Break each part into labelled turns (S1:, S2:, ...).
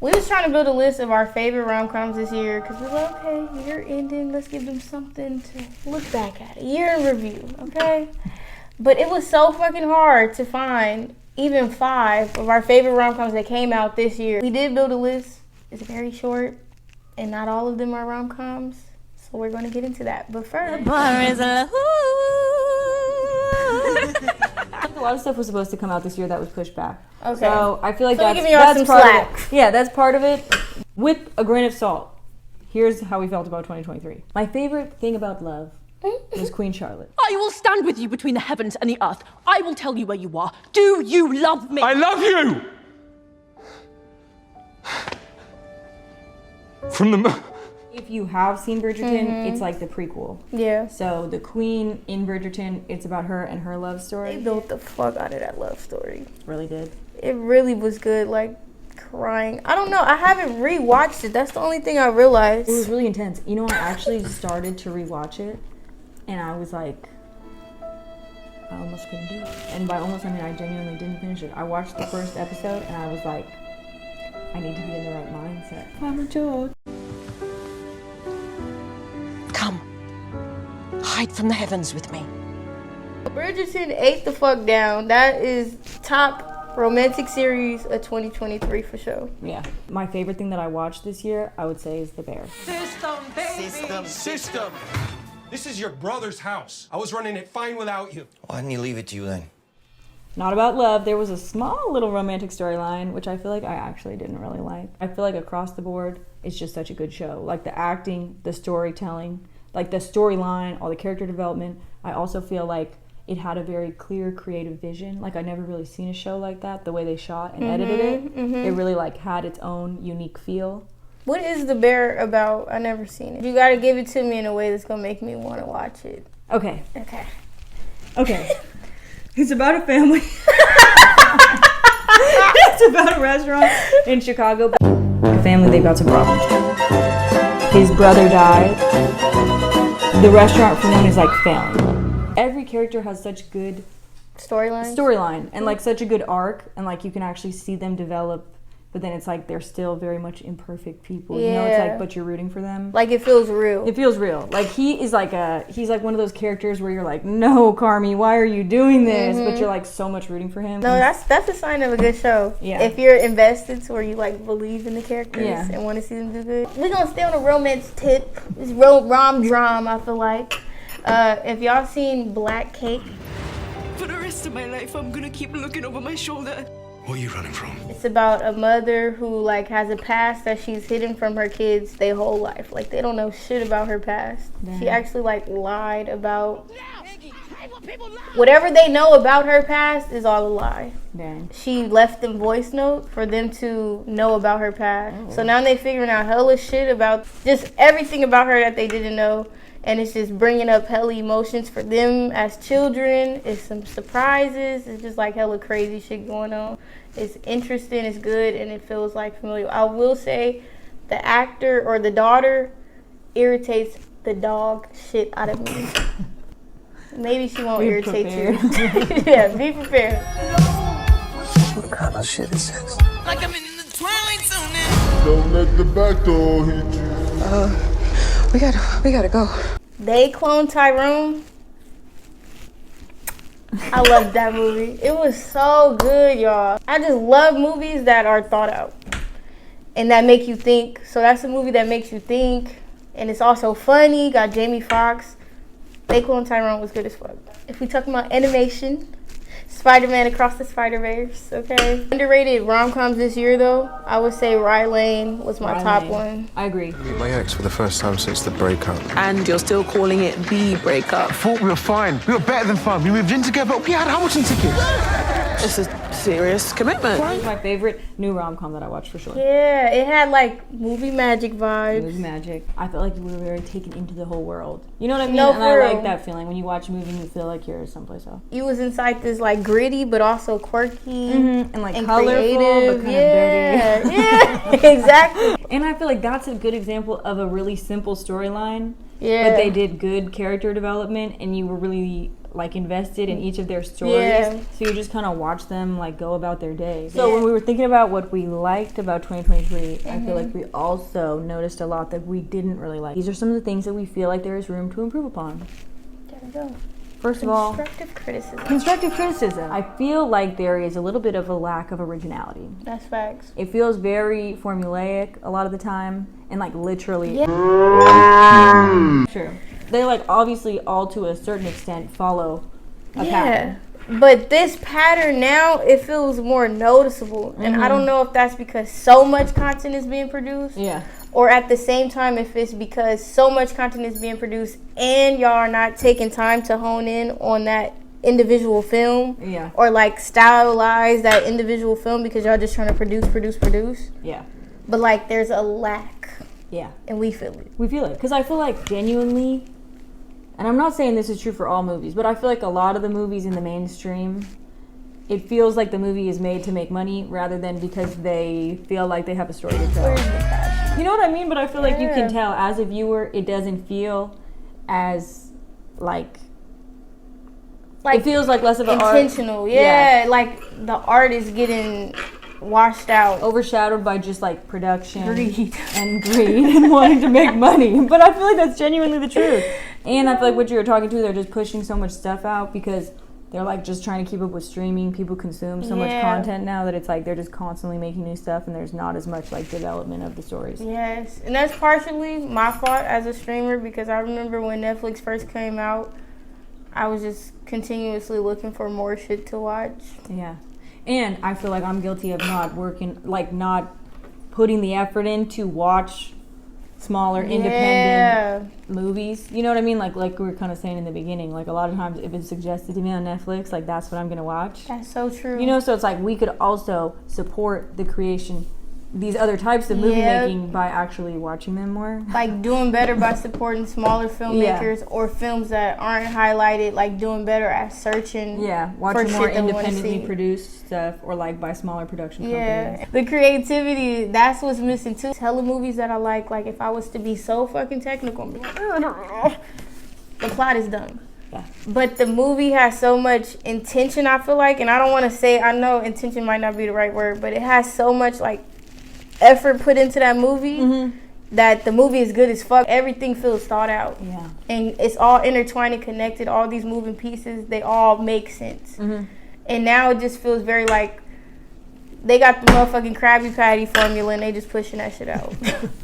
S1: We was trying to build a list of our favorite rom-coms this year because we were like, okay, year ending, let's give them something to look back at. A year in review, okay? But it was so fucking hard to find even 5 of our favorite rom-coms that came out this year. We did build a list. It's very short, and not all of them are rom-coms. So we're going to get into that. But first...
S2: A lot of stuff was supposed to come out this year that was pushed back.
S1: Okay.
S2: So I feel like
S1: that's
S2: part
S1: slack.
S2: of it. Yeah, that's part of it. With a grain of salt. Here's how we felt about 2023. My favorite thing about love was Queen Charlotte.
S3: I will stand with you between the heavens and the earth. I will tell you where you are. Do you love me?
S4: I love you! From the...
S2: If you have seen Bridgerton, it's like the prequel.
S1: Yeah.
S2: So the queen in Bridgerton, it's about her and her love story.
S1: They built the fuck out of that love story.
S2: Really did.
S1: It really was good, like crying. I don't know, I haven't rewatched it. That's the only thing I realized.
S2: It was really intense. You know, I actually started to rewatch it, and I was like, I almost couldn't do it. And by almost, I mean I genuinely didn't finish it. I watched the first episode, and I was like, I need to be in the right mindset. I'm a George.
S3: Come. Hide from the heavens with me.
S1: Bridgerton ate the fuck down. That is top romantic series of 2023 for sure.
S2: Yeah. My favorite thing that I watched this year, I would say, is The Bear.
S4: System. This is your brother's house. I was running it fine without you.
S5: Why didn't you leave it to you then?
S2: Not about love. There was a small little romantic storyline, which I feel like I actually didn't really like. I feel like across the board, it's just such a good show. Like the acting, the storytelling, like the storyline, all the character development. I also feel like it had a very clear creative vision. Like I never really seen a show like that, the way they shot and edited it. It really like had its own unique feel.
S1: What is The Bear about? I never seen it. You gotta give it to me in a way that's gonna make me want to watch it.
S2: Okay.
S1: Okay.
S2: It's about a family. It's about a restaurant in Chicago. A family, they've got some problems. His brother died. The restaurant for one is like failing. Every character has such good storyline and like such a good arc, and like you can actually see them develop. But then it's like they're still very much imperfect people.
S1: Yeah.
S2: You know, it's like, but you're rooting for them.
S1: Like it feels real.
S2: It feels real. Like he's like one of those characters where you're like, no, Carmi, why are you doing this? But you're like so much rooting for him.
S1: No, that's a sign of a good show.
S2: Yeah.
S1: If you're invested to where you like believe in the characters
S2: Yeah.
S1: and want to see them do good. We're gonna stay on a romance tip. It's rom-dram, I feel like. If y'all seen Black Cake,
S6: For the rest of my life, I'm gonna keep looking over my shoulder.
S4: What are you running from?
S1: it's about a mother who like has a past that she's hidden from her kids their whole life. Like they don't know shit about her past. She actually like lied about whatever they know about her past is all a lie.
S2: Dang.
S1: She left them voice note for them to know about her past. So now they figuring out hella shit about just everything about her that they didn't know. And it's just bringing up hella emotions for them as children. It's some surprises. It's just like hella crazy shit going on. It's interesting, it's good, and it feels like familiar. I will say the actor or the daughter irritates the dog shit out of me. Maybe she won't irritate you. Yeah, be prepared.
S5: What kind of shit is this?
S6: Like I'm in the twilight zone now.
S7: Don't let the back door hit you.
S6: We gotta go.
S1: They clone Tyrone. I loved that movie. It was so good, y'all. I just love movies that are thought out and that make you think. So that's a movie that makes you think, and it's also funny. Got Jamie Foxx. They Clone Tyrone was good as fuck. If we talking about animation, Spider-Man Across the Spider-Verse, okay? Underrated rom-coms this year, though. I would say Rye Lane was my top one.
S2: I agree.
S8: Meet my ex for the first time since the breakup.
S6: And you're still calling it the breakup.
S4: I thought we were fine. We were better than fine. We moved in together. We had Hamilton tickets.
S6: It's a serious commitment.
S2: It's my favorite new rom-com that I watched for sure.
S1: Yeah, it had like movie magic vibes.
S2: It was magic. I felt like you were very taken into the whole world. You know what I mean?
S1: No,
S2: and
S1: for
S2: I
S1: real.
S2: like that feeling. When you watch a movie and you feel like you're someplace else.
S1: You was inside this like gritty but also quirky
S2: And like colorful
S1: creative.
S2: but kind of dirty.
S1: Yeah, exactly.
S2: And I feel like that's a good example of a really simple storyline.
S1: Yeah.
S2: But they did good character development, and you were really like invested in each of their stories.
S1: Yeah.
S2: So you just kind of watch them like go about their day. So when we were thinking about what we liked about 2023, I feel like we also noticed a lot that we didn't really like. These are some of the things that we feel like there is room to improve upon.
S1: There we go.
S2: First of all, constructive criticism. I feel like there is a little bit of a lack of originality.
S1: That's facts.
S2: It feels very formulaic a lot of the time, and like literally. True. They like obviously all to a certain extent follow a pattern.
S1: But this pattern now, it feels more noticeable. And I don't know if that's because so much content is being produced.
S2: Yeah.
S1: Or at the same time, if it's because so much content is being produced and y'all are not taking time to hone in on that individual film.
S2: Yeah.
S1: Or like stylize that individual film because y'all just trying to produce.
S2: Yeah.
S1: But like there's a lack.
S2: Yeah.
S1: And we feel it.
S2: We feel it. Because I feel like genuinely, and I'm not saying this is true for all movies, but I feel like a lot of the movies in the mainstream, it feels like the movie is made to make money rather than because they feel like they have a story to tell. You know what I mean? But I feel like you can tell as a viewer, it doesn't feel as like it feels like less of an
S1: intentional.
S2: art.
S1: Yeah, like the art is getting washed out,
S2: overshadowed by just like production,
S1: greed
S2: and wanting to make money. But I feel like that's genuinely the truth. And I feel like what you were talking to, they're just pushing so much stuff out because they're like just trying to keep up with streaming. People consume so much content now that it's like they're just constantly making new stuff and there's not as much like development of the stories.
S1: Yes, and that's partially my fault as a streamer because I remember when Netflix first came out, I was just continuously looking for more shit to watch.
S2: Yeah. And I feel like I'm guilty of not putting the effort in to watch smaller independent movies. You know what I mean? Like we were kind of saying in the beginning, like a lot of times if it's suggested to me on Netflix, like that's what I'm gonna watch.
S1: That's so true.
S2: You know, so it's like we could also support the creation, these other types of movie making by actually watching them more.
S1: Like doing better by supporting smaller filmmakers or films that aren't highlighted, like doing better at searching
S2: watching
S1: for
S2: more
S1: shit that we
S2: independently
S1: see.
S2: produced stuff or like by smaller production companies.
S1: The creativity, that's what's missing too. Hella movies that I like if I was to be so fucking technical, I'm like, the plot is done.
S2: Yeah.
S1: But the movie has so much intention, I feel like, and I don't want to say, I know intention might not be the right word, but it has so much like effort put into that movie that the movie is good as fuck. Everything feels thought out.
S2: Yeah.
S1: And it's all intertwined and connected. All these moving pieces, they all make sense. And now it just feels very like they got the motherfucking Krabby Patty formula and they just pushing that shit out.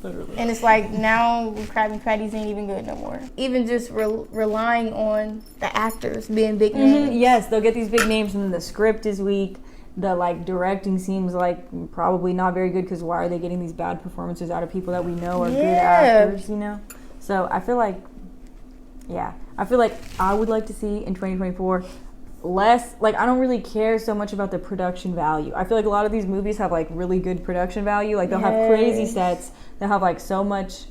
S2: Literally.
S1: And it's like now Krabby Patties ain't even good no more. Even just relying on the actors being big names.
S2: Yes, they'll get these big names and then the script is weak. The like directing seems like probably not very good because why are they getting these bad performances out of people that we know are good actors, you know? So I feel like I would like to see in 2024 less, like I don't really care so much about the production value. I feel like a lot of these movies have like really good production value. Like they'll have crazy sets, they'll have like so much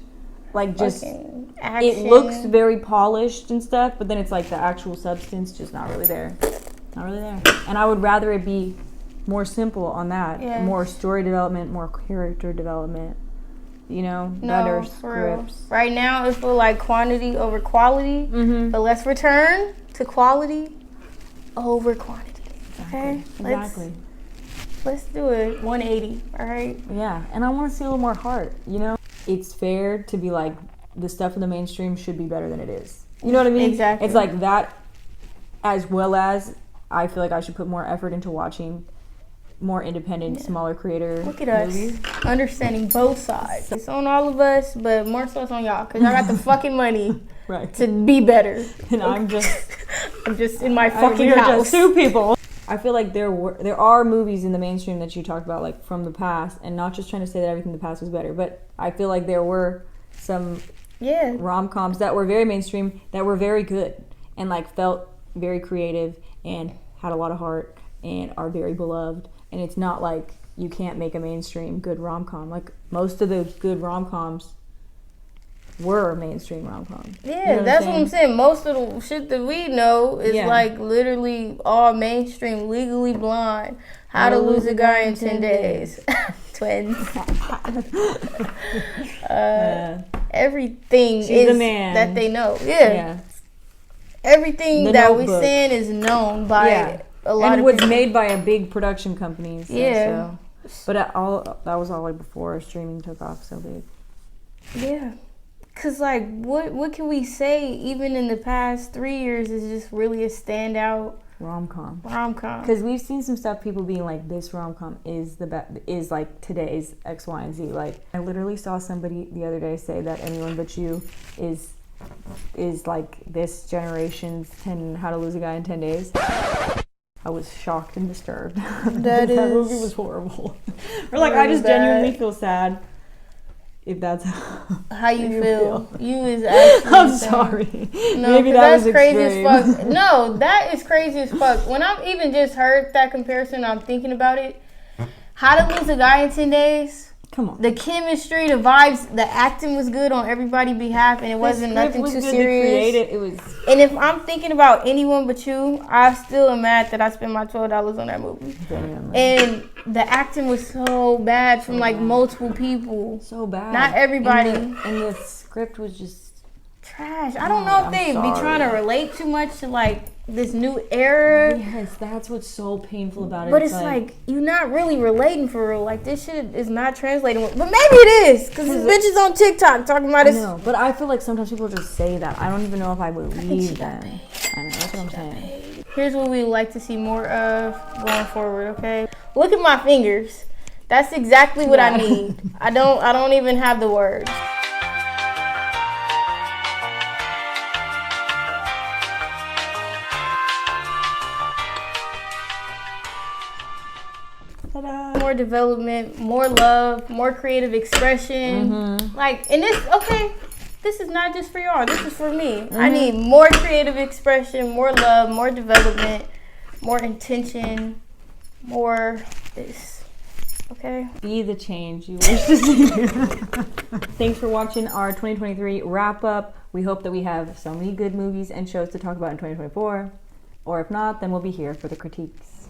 S2: like just
S1: action.
S2: It looks very polished and stuff, but then it's like the actual substance just not really there. Not really there. And I would rather it be more simple on that. More story development, more character development, you know, better scripts.
S1: Right now it feels like quantity over quality, but let's return to quality over quantity. Okay?
S2: Exactly.
S1: Let's do it 180, all right?
S2: Yeah, and I want to see a little more heart, you know? It's fair to be like, the stuff in the mainstream should be better than it is. You know what I mean?
S1: Exactly.
S2: It's like that, as well as I feel like I should put more effort into watching more independent, smaller creator
S1: Look at
S2: movies.
S1: us, understanding both sides. It's on all of us, but more so it's on y'all, because y'all got the fucking money to be better.
S2: And I'm just
S1: in my fucking house.
S2: Just two people. I feel like there are movies in the mainstream that you talked about, like from the past, and not just trying to say that everything in the past was better, but I feel like there were some rom-coms that were very mainstream that were very good and like felt very creative and had a lot of heart and are very beloved. And it's not like you can't make a mainstream good rom-com. Like most of the good rom-coms were mainstream rom-coms.
S1: Yeah,
S2: you know
S1: that's what I'm saying. Most of the shit that we know is like literally all mainstream. Legally Blonde, How to Lose a Guy in 10 Days, Twins. Everything
S2: She's
S1: is
S2: the man
S1: that they know. Yeah. everything
S2: The
S1: that we
S2: Notebook.
S1: saying is known by a lot
S2: and
S1: of
S2: was
S1: people.
S2: made by a big production company. So,
S1: Yeah.
S2: But that was all like before streaming took off so big.
S1: Yeah. Cause like what can we say even in the past 3 years is just really a standout
S2: Romcom.
S1: Because
S2: we've seen some stuff people being like, this rom-com is is like today's X, Y, and Z. Like I literally saw somebody the other day say that Anyone But You is like this generation's How to Lose a Guy in 10 Days. I was shocked and disturbed. That movie was horrible. Or like, I just genuinely feel sad. If that's
S1: how you feel. You is actually
S2: I'm
S1: insane.
S2: sorry.
S1: No,
S2: Maybe
S1: that's
S2: was
S1: crazy
S2: extreme.
S1: as fuck. No, that is crazy as fuck. When I'm even just heard that comparison, I'm thinking about it. How to Lose a Guy in 10 Days.
S2: Come on.
S1: The chemistry, the vibes, the acting was good on everybody's behalf, and it wasn't nothing too serious.
S2: It was.
S1: And if I'm thinking about Anyone But You, I still am mad that I spent my $12 on that movie.
S2: Genuinely.
S1: And the acting was so bad from like multiple people.
S2: So bad.
S1: Not everybody.
S2: And the script was just
S1: trash. I don't know if they be trying to relate too much to like this new era.
S2: Yes, that's what's so painful about it.
S1: But it's like you're not really relating for real. Like this shit is not translating. But maybe it is because this bitch is on TikTok talking about it.
S2: No, but I feel like sometimes people just say that. I don't even know if I believe them. I know, that's what I'm saying.
S1: Here's what we would like to see more of going forward. Okay, look at my fingers. That's exactly what I need. I don't even have the words. More development, more love, more creative expression. Like, and this is not just for y'all, this is for me. I need more creative expression, more love, more development, more intention, more this. Okay?
S2: Be the change you wish to see. Thanks for watching our 2023 wrap up. We hope that we have so many good movies and shows to talk about in 2024. Or if not, then we'll be here for the critiques.